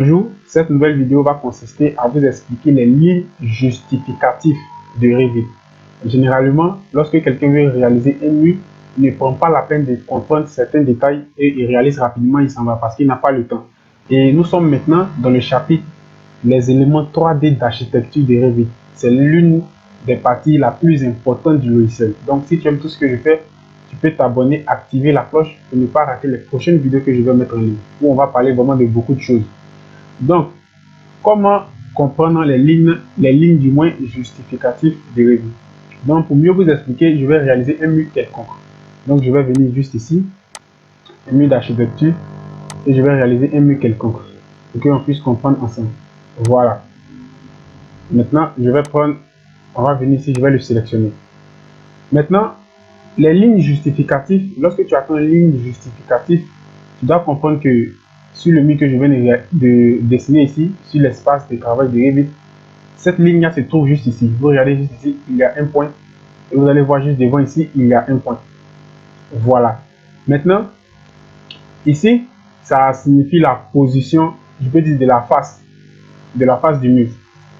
Bonjour, cette nouvelle vidéo va consister à vous expliquer les lignes justificatives de Revit. Généralement, lorsque quelqu'un veut réaliser un mur, il ne prend pas la peine de comprendre certains détails et il réalise rapidement, il s'en va parce qu'il n'a pas le temps. Et nous sommes maintenant dans le chapitre les éléments 3D d'architecture de Revit. C'est l'une des parties la plus importante du logiciel. Donc si tu aimes tout ce que je fais, tu peux t'abonner, activer la cloche pour ne pas rater les prochaines vidéos que je vais mettre en ligne, où on va parler vraiment de beaucoup de choses. Donc, comment comprendre les lignes du moins justificatives de Revit? Donc, pour mieux vous expliquer, je vais réaliser un mur quelconque. Donc, je vais venir juste ici, un mur d'architecture, et je vais réaliser un mur quelconque, pour qu'on puisse comprendre ensemble. Voilà. Maintenant, on va venir ici, je vais le sélectionner. Maintenant, les lignes justificatives, lorsque tu attends une ligne justificative, tu dois comprendre que sur le mur que je viens de dessiner ici, sur l'espace de travail de Revit, cette ligne-là se trouve juste ici. Vous regardez juste ici, il y a un point. Et vous allez voir juste devant ici, il y a un point. Voilà. Maintenant, ici, ça signifie la position, je peux dire de la face du mur.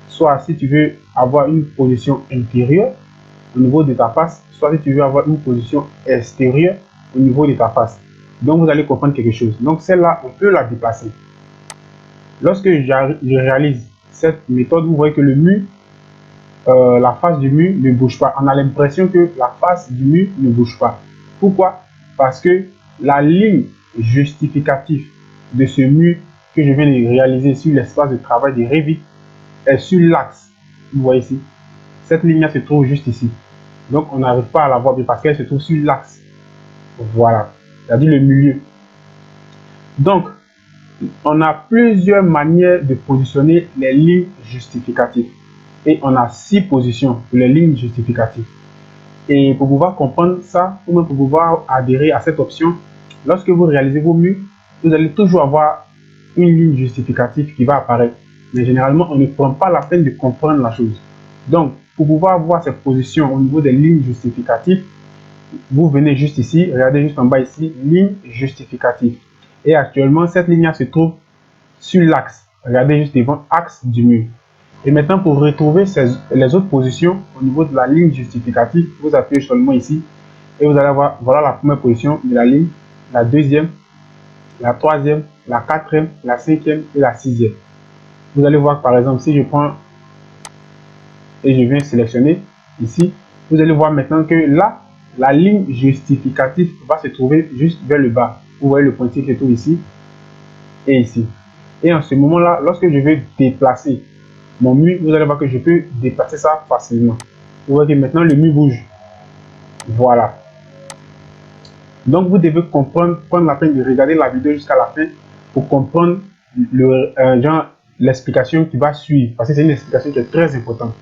Soit si tu veux avoir une position intérieure au niveau de ta face, soit si tu veux avoir une position extérieure au niveau de ta face. Donc, vous allez comprendre quelque chose. Donc, celle-là, on peut la déplacer. Lorsque je réalise cette méthode, vous voyez que le mur, la face du mur ne bouge pas. On a l'impression que la face du mur ne bouge pas. Pourquoi? Parce que la ligne justificative de ce mur que je viens de réaliser sur l'espace de travail de Revit est sur l'axe. Vous voyez ici. Cette ligne-là se trouve juste ici. Donc, on n'arrive pas à la voir bien parce qu'elle se trouve sur l'axe. Voilà. C'est-à-dire le milieu. Donc, on a plusieurs manières de positionner les lignes justificatives. Et on a 6 positions pour les lignes justificatives. Et pour pouvoir comprendre ça, ou même pour pouvoir adhérer à cette option, lorsque vous réalisez vos murs, vous allez toujours avoir une ligne justificative qui va apparaître. Mais généralement, on ne prend pas la peine de comprendre la chose. Donc, pour pouvoir avoir cette position au niveau des lignes justificatives, vous venez juste ici, regardez juste en bas ici, ligne justificative. Et actuellement, cette ligne-là se trouve sur l'axe. Regardez juste devant axe du mur. Et maintenant, pour retrouver les autres positions au niveau de la ligne justificative, vous appuyez seulement ici et vous allez voir, voilà la première position de la ligne, la deuxième, la troisième, la quatrième, la cinquième et la sixième. Vous allez voir par exemple, si je prends et je viens sélectionner ici, vous allez voir maintenant que là, la ligne justificative va se trouver juste vers le bas. Vous voyez le pointier qui est tout ici et ici. Et en ce moment-là, lorsque je vais déplacer mon mur, vous allez voir que je peux déplacer ça facilement. Vous voyez que maintenant le mur bouge. Voilà. Donc vous devez comprendre, prendre la peine de regarder la vidéo jusqu'à la fin pour comprendre l'explication qui va suivre. Parce que c'est une explication qui est très importante.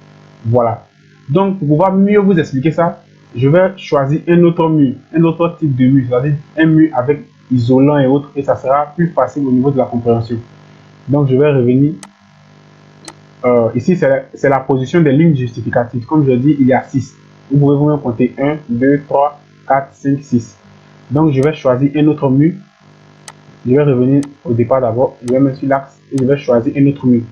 Voilà. Donc pour pouvoir mieux vous expliquer ça, je vais choisir un autre mur, un autre type de mur, c'est-à-dire un mur avec isolant et autres, et ça sera plus facile au niveau de la compréhension. Donc je vais revenir. Ici, c'est la position des lignes justificatives. Comme je l'ai dit, il y a 6. Vous pouvez vous-même compter 1, 2, 3, 4, 5, 6. Donc, je vais choisir un autre mur. Je vais revenir au départ d'abord. Je vais mettre sur l'axe et je vais choisir un autre mur.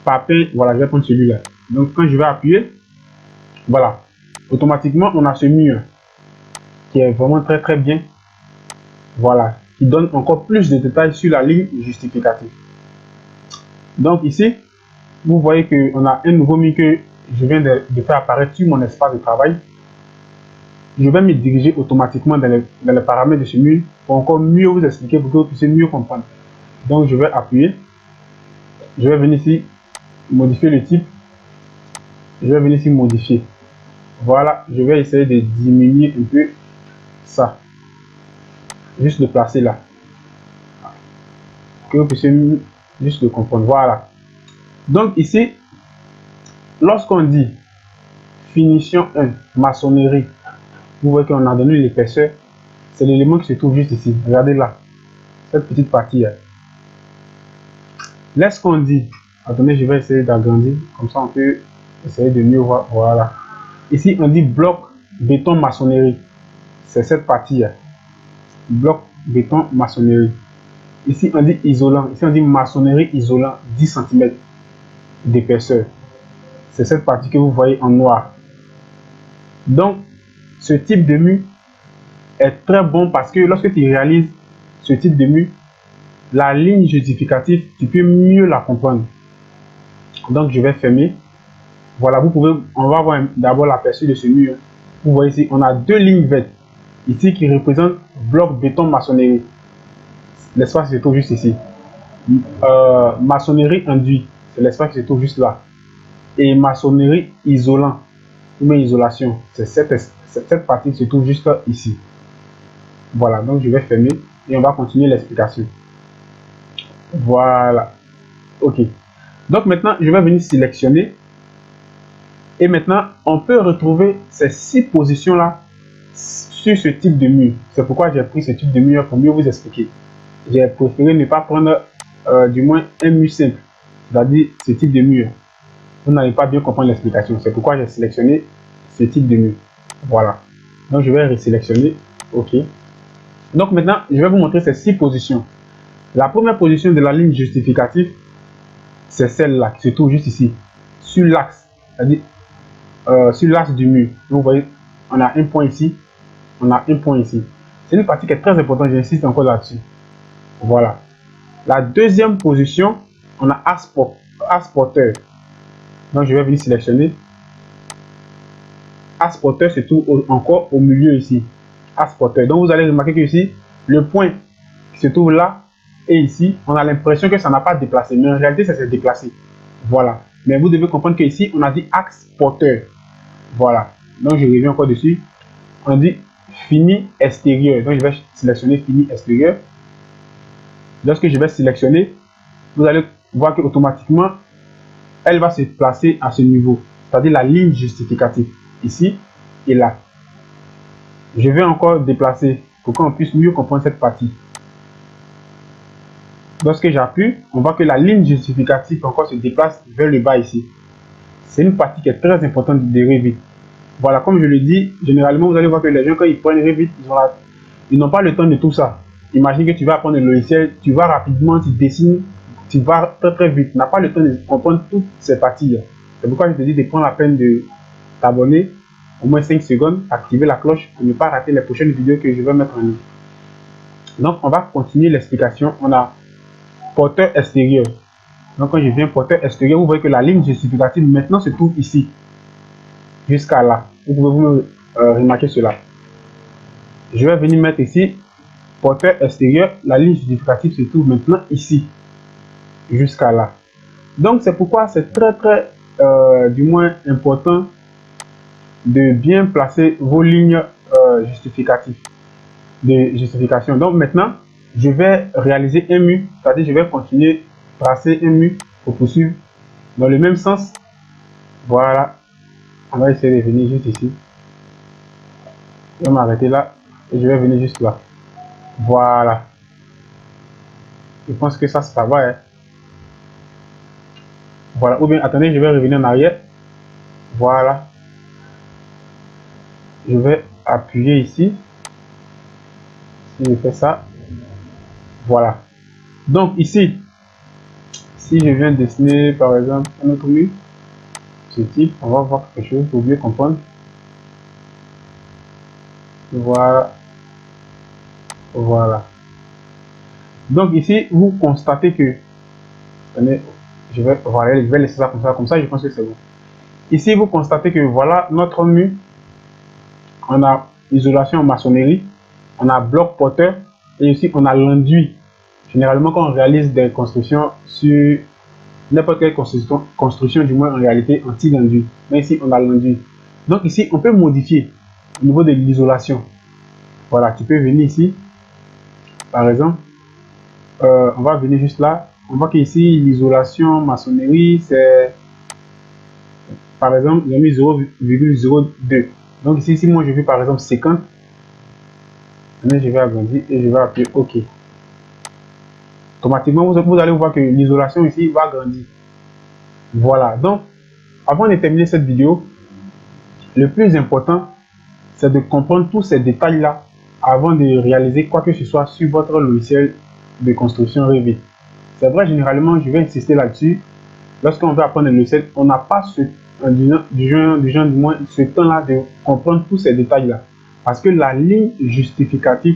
Par peine, voilà, je vais prendre celui-là. Donc, quand je vais appuyer, voilà. Automatiquement, on a ce mur qui est vraiment très très bien. Voilà. Qui donne encore plus de détails sur la ligne justificative. Donc, ici, vous voyez qu'on a un nouveau mur que je viens de faire apparaître sur mon espace de travail. Je vais me diriger automatiquement dans les paramètres de ce mur pour encore mieux vous expliquer pour que vous puissiez mieux comprendre. Donc je vais appuyer. Je vais venir ici modifier le type. Je vais venir ici modifier. Voilà, je vais essayer de diminuer un peu ça. Juste de placer là. Que vous puissiez juste le comprendre. Voilà. Donc ici, lorsqu'on dit finition 1, maçonnerie, vous voyez qu'on a donné l'épaisseur. C'est l'élément qui se trouve juste ici. Regardez là. Cette petite partie là. Lorsqu'on dit, attendez, je vais essayer d'agrandir, comme ça on peut essayer de mieux voir. Voilà. Ici, on dit bloc, béton, maçonnerie. C'est cette partie là. Bloc, béton, maçonnerie. Ici, on dit isolant. Ici, on dit maçonnerie isolant 10 cm d'épaisseur. C'est cette partie que vous voyez en noir. Donc, ce type de mur est très bon parce que lorsque tu réalises ce type de mur, la ligne justificative, tu peux mieux la comprendre. Donc, je vais fermer. Voilà, on va voir d'abord l'aperçu de ce mur. Vous voyez ici, on a deux lignes vertes. Ici, qui représentent bloc béton maçonnerie. L'espace se trouve juste ici. Maçonnerie induit, c'est l'espace qui se trouve juste là. Et maçonnerie isolant, ou bien isolation, c'est cette partie qui se trouve juste ici. Voilà, donc je vais fermer et on va continuer l'explication. Voilà. Ok. Donc maintenant, je vais venir sélectionner. Et maintenant, on peut retrouver ces 6 positions-là sur ce type de mur. C'est pourquoi j'ai pris ce type de mur pour mieux vous expliquer. J'ai préféré ne pas prendre du moins un mur simple, c'est-à-dire ce type de mur. Vous n'allez pas bien comprendre l'explication. C'est pourquoi j'ai sélectionné ce type de mur. Voilà. Donc je vais resélectionner. Ok. Donc maintenant, je vais vous montrer ces 6 positions. La première position de la ligne justificative, c'est celle-là qui se trouve juste ici, sur l'axe, c'est-à-dire sur l'axe du mur. Vous voyez, on a un point ici, on a un point ici. C'est une partie qui est très importante, j'insiste encore là-dessus. Voilà. La deuxième position, on a axe porteur. Donc je vais venir sélectionner. Axe porteur se trouve encore au milieu ici. Axe porteur. Donc vous allez remarquer que ici, le point qui se trouve là et ici, on a l'impression que ça n'a pas déplacé. Mais en réalité, ça s'est déplacé. Voilà. Mais vous devez comprendre qu'ici, on a dit axe porteur. Voilà. Donc je reviens encore dessus. On dit fini extérieur. Donc je vais sélectionner fini extérieur. Lorsque je vais sélectionner, vous allez voir qu'automatiquement, elle va se placer à ce niveau. C'est-à-dire la ligne justificative. Ici et là. Je vais encore déplacer pour qu'on puisse mieux comprendre cette partie. Lorsque j'appuie, on voit que la ligne justificative encore se déplace vers le bas ici. C'est une partie qui est très importante de Revit. Voilà, comme je le dis, généralement vous allez voir que les gens quand ils prennent Revit, ils n'ont pas le temps de tout ça. Imagine que tu vas apprendre le logiciel, tu vas rapidement, tu dessines, tu vas très vite. Tu n'as pas le temps de comprendre toutes ces parties. C'est pourquoi je te dis de prendre la peine de t'abonner, au moins 5 secondes, activer la cloche pour ne pas rater les prochaines vidéos que je vais mettre en ligne. Donc on va continuer l'explication. On a porteur extérieur. Donc quand je viens porteur extérieur, vous voyez que la ligne justificative maintenant se trouve ici, jusqu'à là. Vous pouvez remarquer cela. Je vais venir mettre ici porteur extérieur. La ligne justificative se trouve maintenant ici, jusqu'à là. Donc c'est pourquoi c'est très du moins important de bien placer vos lignes justificatives, de justification. Donc maintenant, je vais réaliser un mur, c'est-à-dire je vais continuer à tracer un mur pour poursuivre dans le même sens. Voilà, on va essayer de venir juste ici. Je vais m'arrêter là et je vais venir juste là. Voilà. Je pense que ça va. Hein. Voilà, ou bien attendez, je vais revenir en arrière. Voilà. Je vais appuyer ici. Si je fais ça. Voilà. Donc ici, si je viens dessiner par exemple un autre mur, ce type, on va voir quelque chose pour mieux comprendre. Voilà. Voilà. Donc ici, vous constatez que, attendez, voilà, je vais laisser ça, comme ça je pense que c'est bon. Ici, vous constatez que voilà notre mur. On a isolation en maçonnerie, on a bloc porteur et ici on a l'enduit. Généralement, quand on réalise des constructions sur n'importe quelle construction, du moins en réalité anti-enduit. Mais ici, on a l'enduit. Donc ici, on peut modifier au niveau de l'isolation. Voilà, tu peux venir ici, par exemple, on va venir juste là. On voit qu'ici, l'isolation maçonnerie, c'est, par exemple, j'ai mis 0,02. Donc ici, si moi je veux par exemple 50, je vais agrandir et je vais appuyer OK. Automatiquement, vous allez voir que l'isolation ici va grandir. Voilà, donc, avant de terminer cette vidéo, le plus important, c'est de comprendre tous ces détails-là avant de réaliser quoi que ce soit sur votre logiciel de construction Revit. C'est vrai, généralement, je vais insister là-dessus. Lorsqu'on veut apprendre un logiciel, on n'a pas du moins ce temps-là de comprendre tous ces détails-là. Parce que la ligne justificative,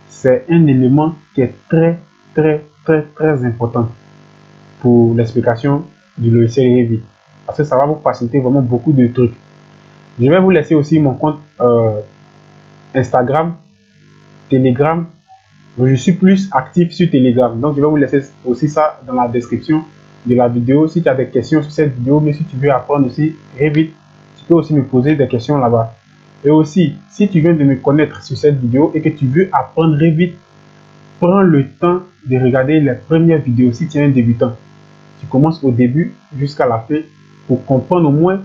c'est un élément qui est très important pour l'explication du logiciel Revit. Parce que ça va vous faciliter vraiment beaucoup de trucs. Je vais vous laisser aussi mon compte Instagram, Telegram. Je suis plus actif sur Telegram, donc je vais vous laisser aussi ça dans la description de la vidéo. Si tu as des questions sur cette vidéo, mais si tu veux apprendre aussi Revit, tu peux aussi me poser des questions là-bas. Et aussi, si tu viens de me connaître sur cette vidéo et que tu veux apprendre Revit, prends le temps de regarder les premières vidéos si tu es un débutant. Tu commences au début jusqu'à la fin pour comprendre au moins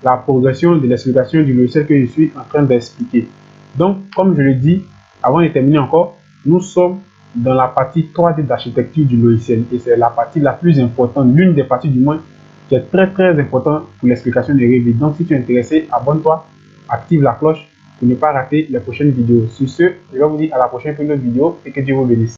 la progression de l'explication du logiciel que je suis en train d'expliquer. Donc, comme je le dis, avant de terminer encore, nous sommes dans la partie 3D d'architecture du logiciel et c'est la partie la plus importante, l'une des parties du moins qui est très importante pour l'explication de Revit. Donc, si tu es intéressé, abonne-toi, active la cloche pour ne pas rater les prochaines vidéos. Sur ce, je vais vous dire à la prochaine pour une autre vidéo et que Dieu vous bénisse.